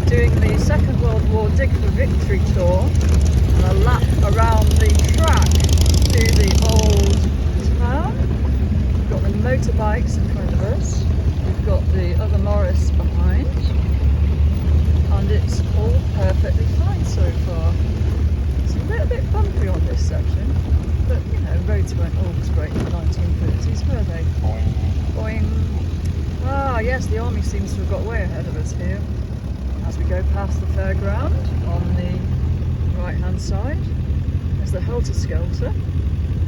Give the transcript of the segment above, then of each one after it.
doing the Second World War Dig for Victory tour and a lap around the track to the old town. We've got the motorbikes in front of us, we've got the other Morris behind, and it's all perfectly fine so far. It's a little bit bumpy on this section, but you know, roads weren't always great in the 1930s, were they? Boing. Ah yes, the army seems to have got way ahead of us here. As we go past the fairground on the right hand side, there's the Helter Skelter.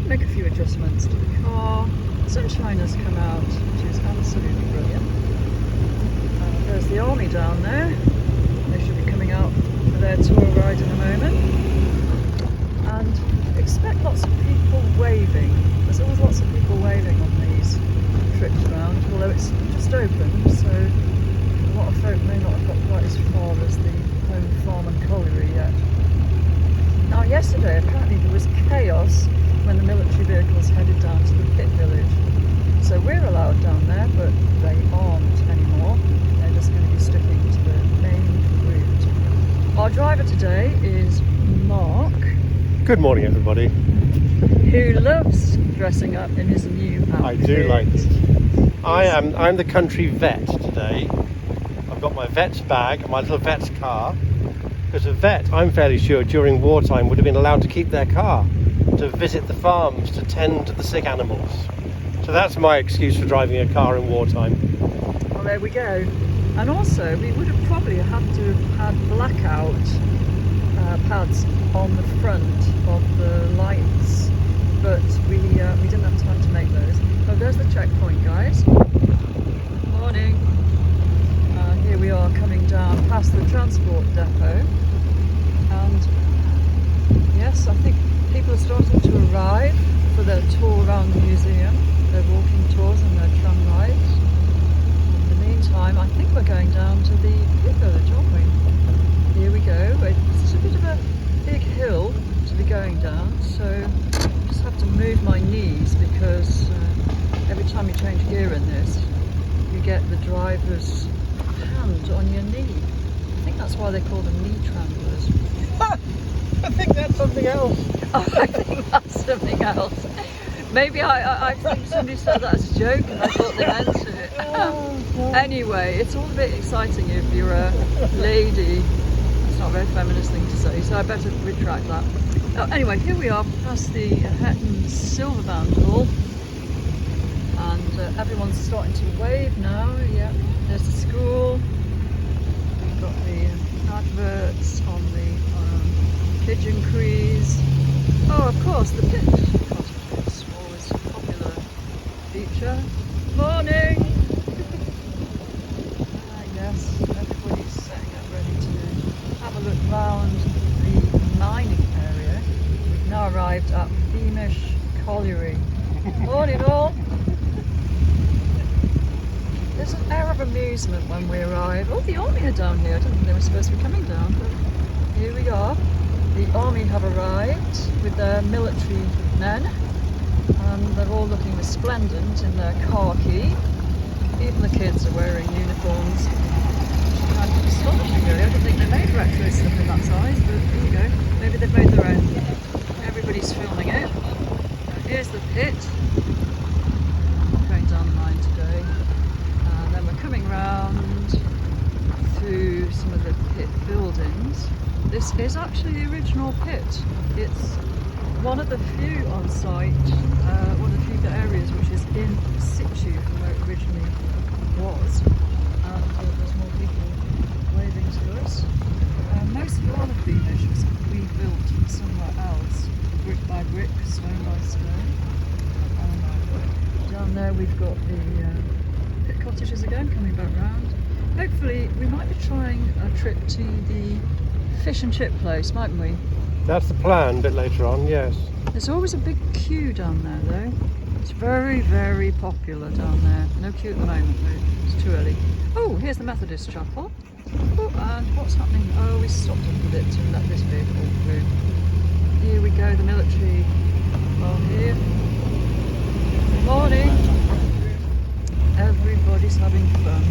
Make a few adjustments to the car. Sunshine has come out, which is absolutely brilliant. There's the army down there. They should be coming out for their tour ride in a moment. And expect lots of people waving. There's always lots of people waving on these trips around, although it's just opened, so a lot of folk may not have got quite as far as the home farm and colliery yet. Now yesterday apparently there was chaos when the military vehicles headed down to the pit village. So we're allowed down there, but they aren't anymore. They're just going to be sticking to the main route. Our driver today is Mark. Good morning, everybody. Who loves dressing up in his new outfit. I do like it. I'm the country vet today. I've got my vet's bag and my little vet's car. Because a vet, I'm fairly sure, during wartime would have been allowed to keep their car to visit the farms, to tend to the sick animals. So that's my excuse for driving a car in wartime. Well, there we go. And also, we would have probably had to have had blackout pads on the front of the lights, but we didn't have time to make those. Oh, there's the checkpoint, guys. Morning. Here we are coming down past the transport depot, and yes, I think people are starting to arrive for their tour around the museum, their walking tours and their tram rides. In the meantime, I think we're going down to the pit village, aren't we? Here we go. It's a bit of a big hill to be going down, so I just have to move my knees because every time you change gear in this, you get the driver's hand on your knee. I think that's why they call them knee tramplers. I think that's something else. Oh, I think that's something else. Maybe I think somebody said that as a joke and I thought they meant it. Anyway, it's all a bit exciting if you're a lady. It's not a very feminist thing to say, so I better retract that. Anyway, here we are past the Hetton Silverband Hall, and everyone's starting to wave now. Yeah, there's the school. We've got the adverts on the pigeon crees. Oh, of course, the pit cottages, always a popular feature. Morning! Yes, everybody's setting up ready to have a look round the mining area. We've now arrived at Beamish Colliery. Morning all! There's an air of amusement when we arrive. Oh, the army are down here. I didn't think they were supposed to be coming down, but here we are. The army have arrived with their military men, and they're all looking resplendent in their khaki. Even the kids are wearing uniforms. Kind of astonishing, really. I didn't think they made retro stuff in that size, but here we go. Maybe they've made their own. Everybody's filming it. Here's the pit. Going down the line today. And then we're coming round through some of the pit buildings. This is actually the original pit. It's one of the few on site, one of the few areas which is in situ from where it originally was. And there's more people waving to us. Most of all of Beamish was rebuilt from somewhere else, brick by brick, stone by stone. Down there we've got the pit cottages again, coming back round. Hopefully we might be trying a trip to the fish and chip place, mightn't we? That's the plan a bit later on, yes. There's always a big queue down there though. It's very, very popular down there. No queue at the moment though, it's too early. Oh, here's the Methodist chapel. Oh, and what's happening? Oh, we stopped up a bit to let this vehicle through. Here we go, the military are here. Good morning. Everybody's having fun.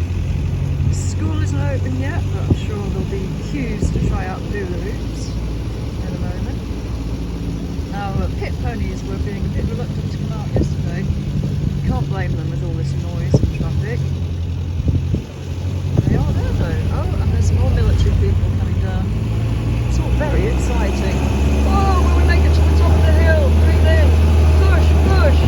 School isn't open yet, but I'm sure there'll be queues to try out the hula hoops in a moment. Now, pit ponies were being a bit reluctant to come out yesterday. Can't blame them with all this noise and traffic. They are there though. Oh, and there's more military people coming down. It's all very exciting. Oh, will we make it to the top of the hill? Breathe in. Push, push.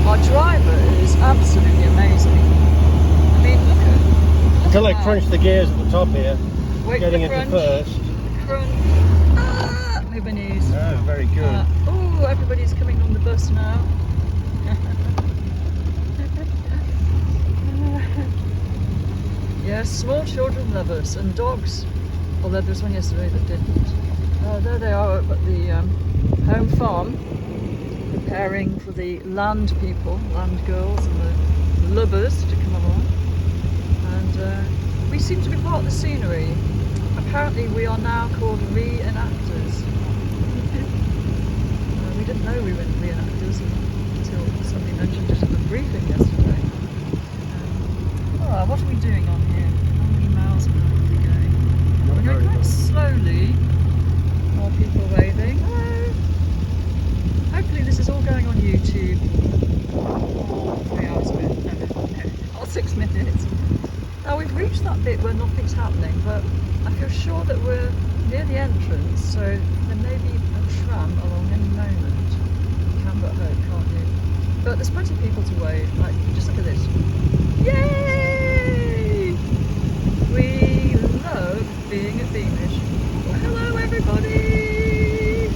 Our driver is absolutely amazing. I mean, look at Until they that. crunch the gears at the top here, Wait getting for the into crunch. first. Crunch. Ah, move my knees. Oh, very good. Oh, everybody's coming on the bus now. Yes, small children love us, and dogs. Although there was one yesterday that didn't. There they are up at the home farm, preparing for the land people, land girls and the lubbers to come along. And we seem to be part of the scenery. Apparently we are now called reenactors. We didn't know we were reenactors until somebody mentioned it at the briefing yesterday. What are we doing on here? How many miles an hour are we going? We're going quite slowly. More people waving. Hello! Hopefully this is all going on YouTube. 3 hours a minute. No, or 6 minutes. Now we've reached that bit where nothing's happening, but I feel sure that we're near the entrance, so there may be a tram along any moment. You can but hope, can't you? But there's plenty of people to wave. Like, just look at this. Yay! We love being at Beamish. Well, hello everybody!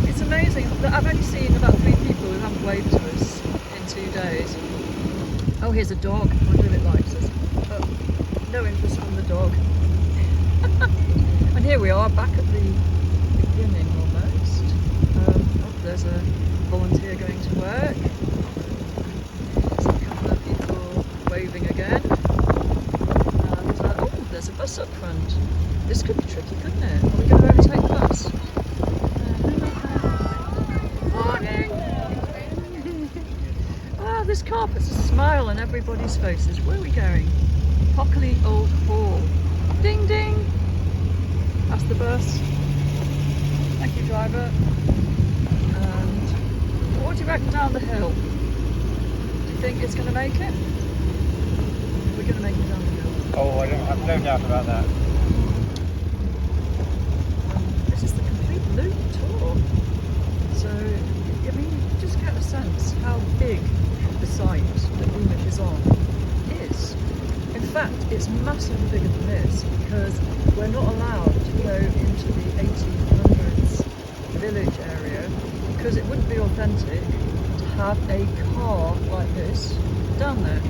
It's amazing that I've only seen about 3 people who haven't waved to us in 2 days. Oh, here's a dog. I wonder if it likes us. Oh, no interest from the dog. And here we are back at the beginning almost. Oh, there's a volunteer going to work. Waving again, and oh, there's a bus up front. This could be tricky, couldn't it? Are we going to overtake the bus? Morning! Ah, this car puts a smile on everybody's faces. Where are we going? Hockley Old Hall. Ding ding! That's the bus. Thank you, driver. And what do you reckon down the hill? Do you think it's going to make it? We're going to make it down the hill. Oh, I have no doubt about that. This is the complete loop tour. So, I mean, you just get a sense how big the site that Beamish is on is. In fact, it's massively bigger than this because we're not allowed to go into the 1800s village area because it wouldn't be authentic to have a car like this down there.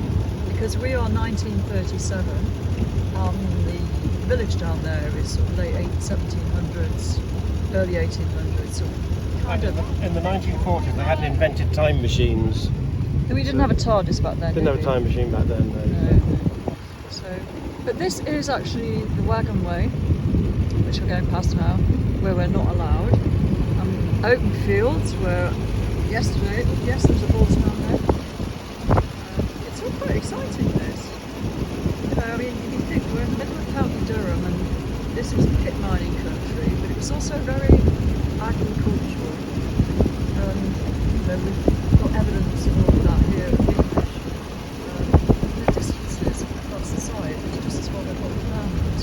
Because we are 1937, the village down there is sort of late 1700s, early 1800s, so kind of. In the 1940s, they hadn't invented time machines. We didn't have a TARDIS back then. Didn't have a time machine back then, no. No. So, but this is actually the Wagon Way, which we're going past now, where we're not allowed. Open fields where yesterday, yes, there's a horse down there. It's all quite exciting, this. You know, I mean, you think we're in the middle of County Durham and this is pit mining country, but it's also very agricultural. And, you know, we've got evidence of all of that here at Beamish. The distances across the site is just as well they've got planned,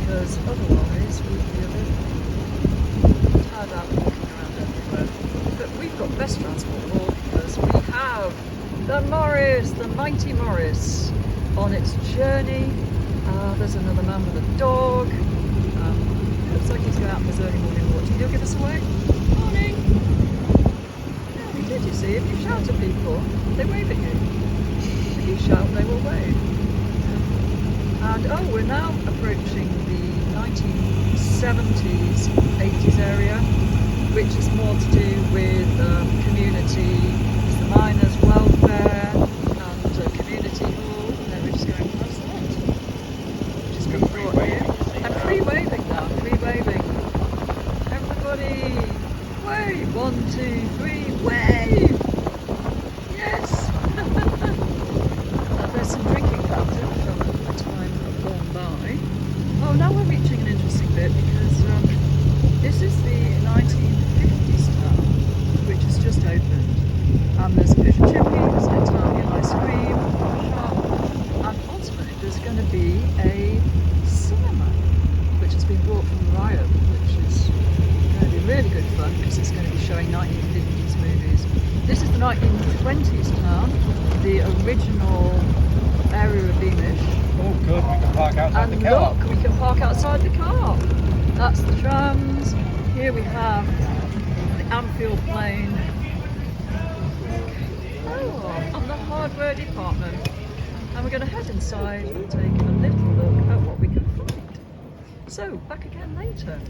because otherwise we'd be a bit tired out walking around everywhere. But we've got best transport of all because we have the Morris, the mighty Morris, on its journey. There's another man with a dog. Looks like he's going out for his early morning walk. Did you give us away? Morning! Yeah, we did, you see. If you shout at people, they wave at you. If you shout, they will wave. And oh, we're now approaching the 1970s, 80s area, which is more to do with community, it's the miners' welfare and community hall. No, we're just going past that. Just being brought here. And free waving now, free waving. Everybody, wave! 1, 2, 3, wave! Yes! There's some drinking fountain from Oh, now we're reaching an interesting bit because this is the 1950s town, which has just opened. And there's a fish and chippy, there's an Italian ice cream shop, and ultimately there's going to be a cinema, which has been bought from Riot, which is going to be really good fun because it's going to be showing 1950s movies. This is the 1920s town, the original area of Beamish. Oh, good. We can park outside And the car. look, we can park outside the car. That's the trams. Here we have the Anfield plane. Oh, and the hardware department. And we're going to head inside and take a little look at what we can find. So, back again later.